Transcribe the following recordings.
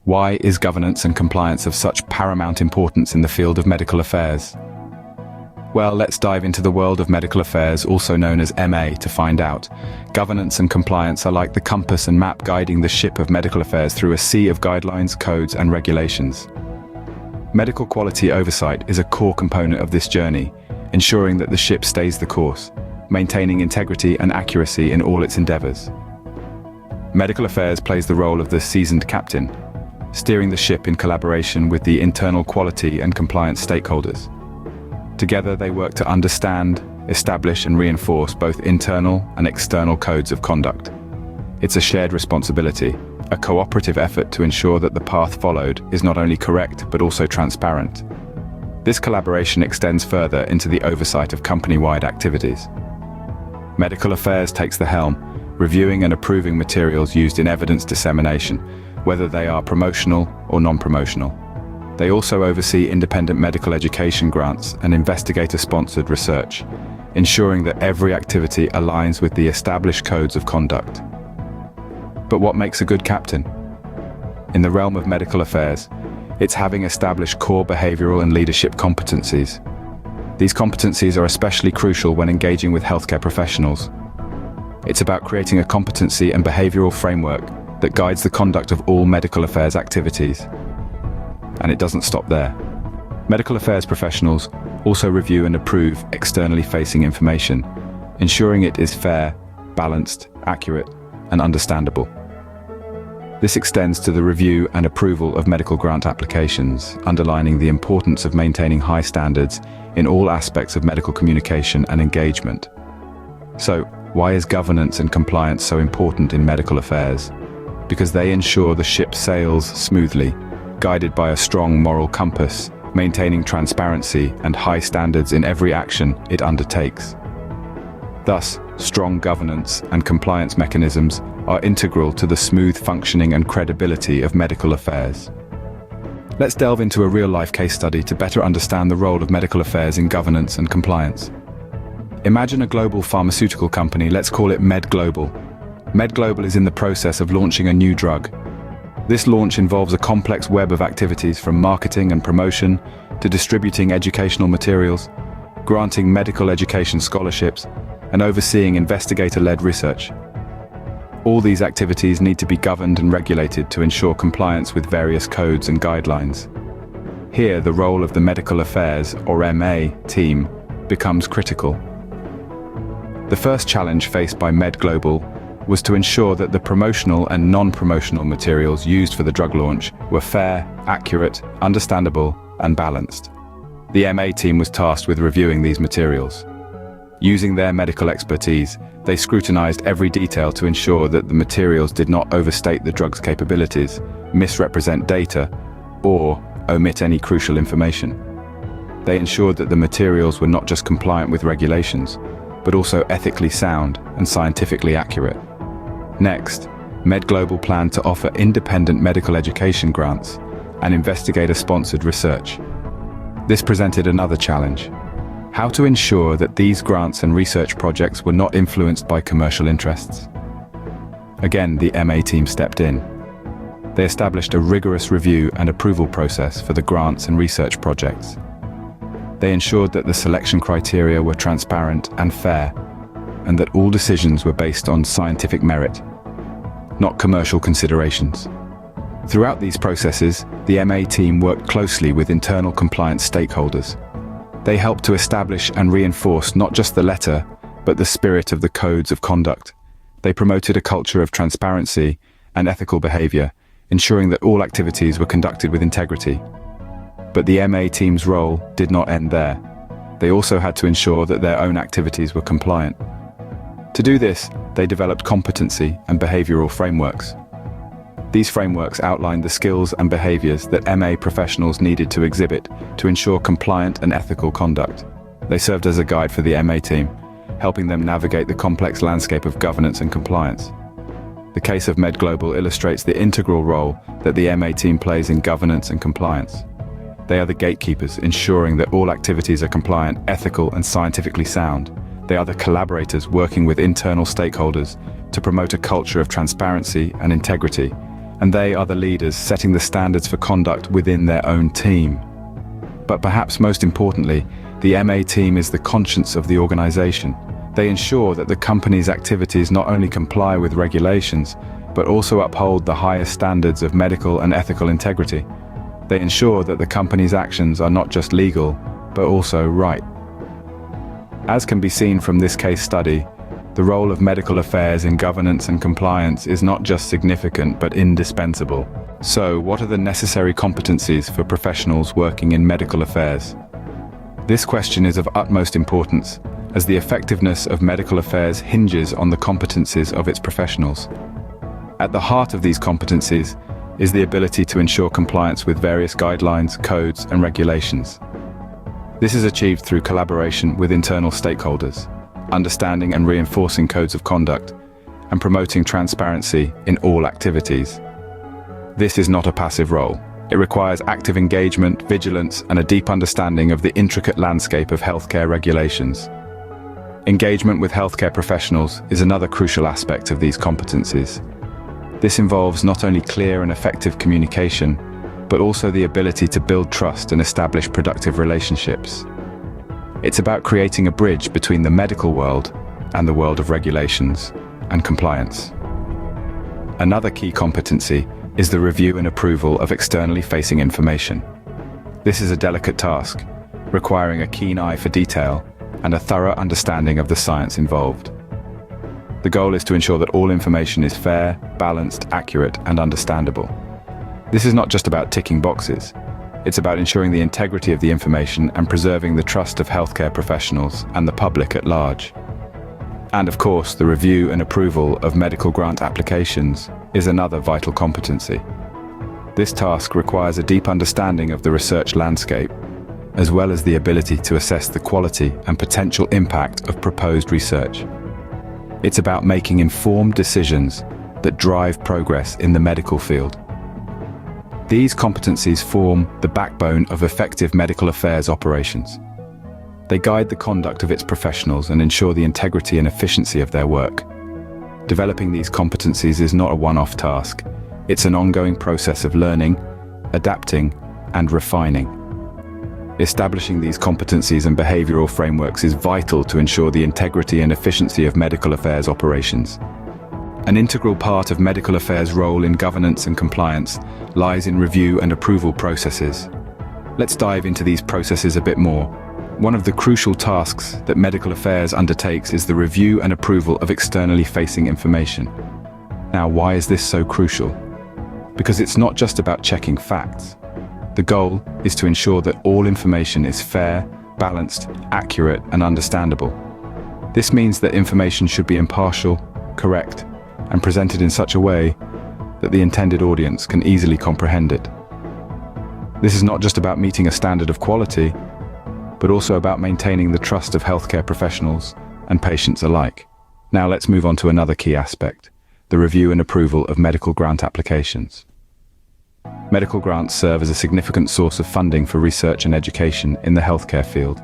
Why is governance and compliance of such paramount importance in the field of medical affairs? Well, let's dive into the world of medical affairs, also known as MA, to find out. Governance and compliance are like the compass and map guiding the ship of medical affairs through a sea of guidelines, codes, and regulations. Medical quality oversight is a core component of this journey, ensuring that the ship stays the course, maintaining integrity and accuracy in all its endeavors. Medical affairs plays the role of the seasoned captain, steering the ship in collaboration with the internal quality and compliance stakeholders. Together, they work to understand, establish, and reinforce both internal and external codes of conduct. It's a shared responsibility, a cooperative effort to ensure that the path followed is not only correct but also transparent. This collaboration extends further into the oversight of company-wide activities. Medical affairs takes the helm, reviewing and approving materials used in evidence dissemination, whether they are promotional or non-promotional. They also oversee independent medical education grants and investigator-sponsored research, ensuring that every activity aligns with the established codes of conduct. But what makes a good captain? In the realm of medical affairs, it's having established core behavioral and leadership competencies. These competencies are especially crucial when engaging with healthcare professionals. It's about creating a competency and behavioral framework that guides the conduct of all medical affairs activities. And it doesn't stop there. Medical affairs professionals also review and approve externally facing information, ensuring it is fair, balanced, accurate, and understandable. This extends to the review and approval of medical grant applications, underlining the importance of maintaining high standards in all aspects of medical communication and engagement. So, why is governance and compliance so important in medical affairs? Because they ensure the ship sails smoothly, guided by a strong moral compass, maintaining transparency and high standards in every action it undertakes. Thus, strong governance and compliance mechanisms are integral to the smooth functioning and credibility of medical affairs. Let's delve into a real-life case study to better understand the role of medical affairs in governance and compliance. Imagine a global pharmaceutical company, let's call it MedGlobal. MedGlobal is in the process of launching a new drug. This launch involves a complex web of activities from marketing and promotion to distributing educational materials, granting medical education scholarships, and overseeing investigator-led research. All these activities need to be governed and regulated to ensure compliance with various codes and guidelines. Here, the role of the Medical Affairs, or MA, team becomes critical. The first challenge faced by MedGlobal was to ensure that the promotional and non-promotional materials used for the drug launch were fair, accurate, understandable, and balanced. The MA team was tasked with reviewing these materials. Using their medical expertise, they scrutinized every detail to ensure that the materials did not overstate the drug's capabilities, misrepresent data, or omit any crucial information. They ensured that the materials were not just compliant with regulations, but also ethically sound and scientifically accurate. Next, MedGlobal planned to offer independent medical education grants and investigator-sponsored research. This presented another challenge: how to ensure that these grants and research projects were not influenced by commercial interests. Again, the MA team stepped in. They established a rigorous review and approval process for the grants and research projects. They ensured that the selection criteria were transparent and fair, and that all decisions were based on scientific merit, not commercial considerations. Throughout these processes, the MA team worked closely with internal compliance stakeholders. They helped to establish and reinforce not just the letter, but the spirit of the codes of conduct. They promoted a culture of transparency and ethical behavior, ensuring that all activities were conducted with integrity. But the MA team's role did not end there. They also had to ensure that their own activities were compliant. To do this, they developed competency and behavioral frameworks. These frameworks outlined the skills and behaviors that MA professionals needed to exhibit to ensure compliant and ethical conduct. They served as a guide for the MA team, helping them navigate the complex landscape of governance and compliance. The case of MedGlobal illustrates the integral role that the MA team plays in governance and compliance. They are the gatekeepers, ensuring that all activities are compliant, ethical, and scientifically sound. They are the collaborators working with internal stakeholders to promote a culture of transparency and integrity, and they are the leaders setting the standards for conduct within their own team. But perhaps most importantly, the MA team is the conscience of the organization. They ensure that the company's activities not only comply with regulations, but also uphold the highest standards of medical and ethical integrity. They ensure that the company's actions are not just legal, but also right. As can be seen from this case study, the role of medical affairs in governance and compliance is not just significant, but indispensable. So, what are the necessary competencies for professionals working in medical affairs? This question is of utmost importance, as the effectiveness of medical affairs hinges on the competencies of its professionals. At the heart of these competencies is the ability to ensure compliance with various guidelines, codes, and regulations. This is achieved through collaboration with internal stakeholders, understanding and reinforcing codes of conduct, and promoting transparency in all activities. This is not a passive role. It requires active engagement, vigilance, and a deep understanding of the intricate landscape of healthcare regulations. Engagement with healthcare professionals is another crucial aspect of these competencies. This involves not only clear and effective communication, but also the ability to build trust and establish productive relationships. It's about creating a bridge between the medical world and the world of regulations and compliance. Another key competency is the review and approval of externally facing information. This is a delicate task, requiring a keen eye for detail and a thorough understanding of the science involved. The goal is to ensure that all information is fair, balanced, accurate, and understandable. This is not just about ticking boxes. It's about ensuring the integrity of the information and preserving the trust of healthcare professionals and the public at large. And of course, the review and approval of medical grant applications is another vital competency. This task requires a deep understanding of the research landscape, as well as the ability to assess the quality and potential impact of proposed research. It's about making informed decisions that drive progress in the medical field. These competencies form the backbone of effective medical affairs operations. They guide the conduct of its professionals and ensure the integrity and efficiency of their work. Developing these competencies is not a one-off task. It's an ongoing process of learning, adapting, and refining. Establishing these competencies and behavioral frameworks is vital to ensure the integrity and efficiency of medical affairs operations. An integral part of medical affairs' role in governance and compliance lies in review and approval processes. Let's dive into these processes a bit more. One of the crucial tasks that medical affairs undertakes is the review and approval of externally facing information. Now, why is this so crucial? Because it's not just about checking facts. The goal is to ensure that all information is fair, balanced, accurate, and understandable. This means that information should be impartial, correct, and presented in such a way that the intended audience can easily comprehend it. This is not just about meeting a standard of quality, but also about maintaining the trust of healthcare professionals and patients alike. Now let's move on to another key aspect, the review and approval of medical grant applications. Medical grants serve as a significant source of funding for research and education in the healthcare field.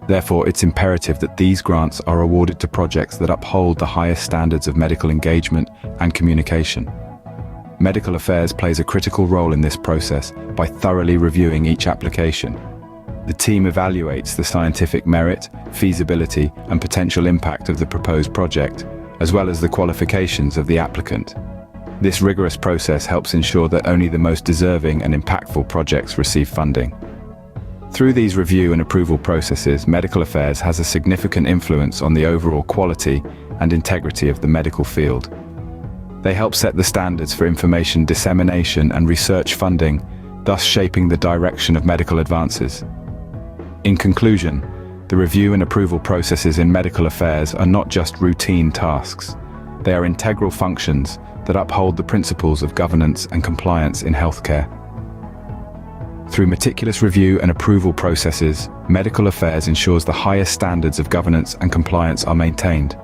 Therefore, it's imperative that these grants are awarded to projects that uphold the highest standards of medical engagement and communication. Medical affairs plays a critical role in this process by thoroughly reviewing each application. The team evaluates the scientific merit, feasibility, and potential impact of the proposed project, as well as the qualifications of the applicant. This rigorous process helps ensure that only the most deserving and impactful projects receive funding. Through these review and approval processes, medical affairs has a significant influence on the overall quality and integrity of the medical field. They help set the standards for information dissemination and research funding, thus shaping the direction of medical advances. In conclusion, the review and approval processes in medical affairs are not just routine tasks. They are integral functions that uphold the principles of governance and compliance in healthcare. Through meticulous review and approval processes, medical affairs ensures the highest standards of governance and compliance are maintained.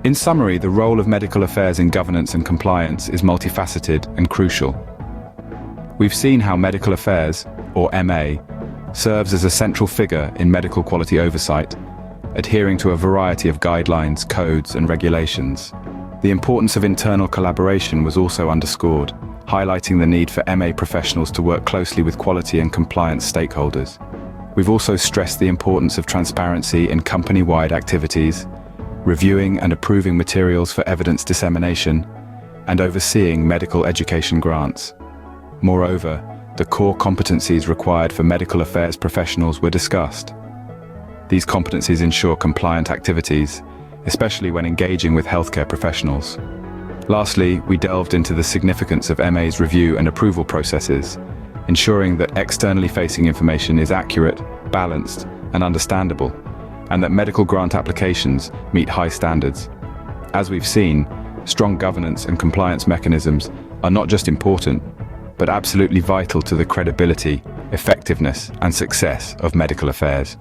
In summary, the role of medical affairs in governance and compliance is multifaceted and crucial. We've seen how medical affairs, or MA, serves as a central figure in medical quality oversight, adhering to a variety of guidelines, codes, and regulations. The importance of internal collaboration was also underscored, highlighting the need for MA professionals to work closely with quality and compliance stakeholders. We've also stressed the importance of transparency in company-wide activities, reviewing and approving materials for evidence dissemination, and overseeing medical education grants. Moreover, the core competencies required for medical affairs professionals were discussed. These competencies ensure compliant activities, especially when engaging with healthcare professionals. Lastly, we delved into the significance of MA's review and approval processes, ensuring that externally facing information is accurate, balanced, and understandable, and that medical grant applications meet high standards. As we've seen, strong governance and compliance mechanisms are not just important, but absolutely vital to the credibility, effectiveness, and success of medical affairs.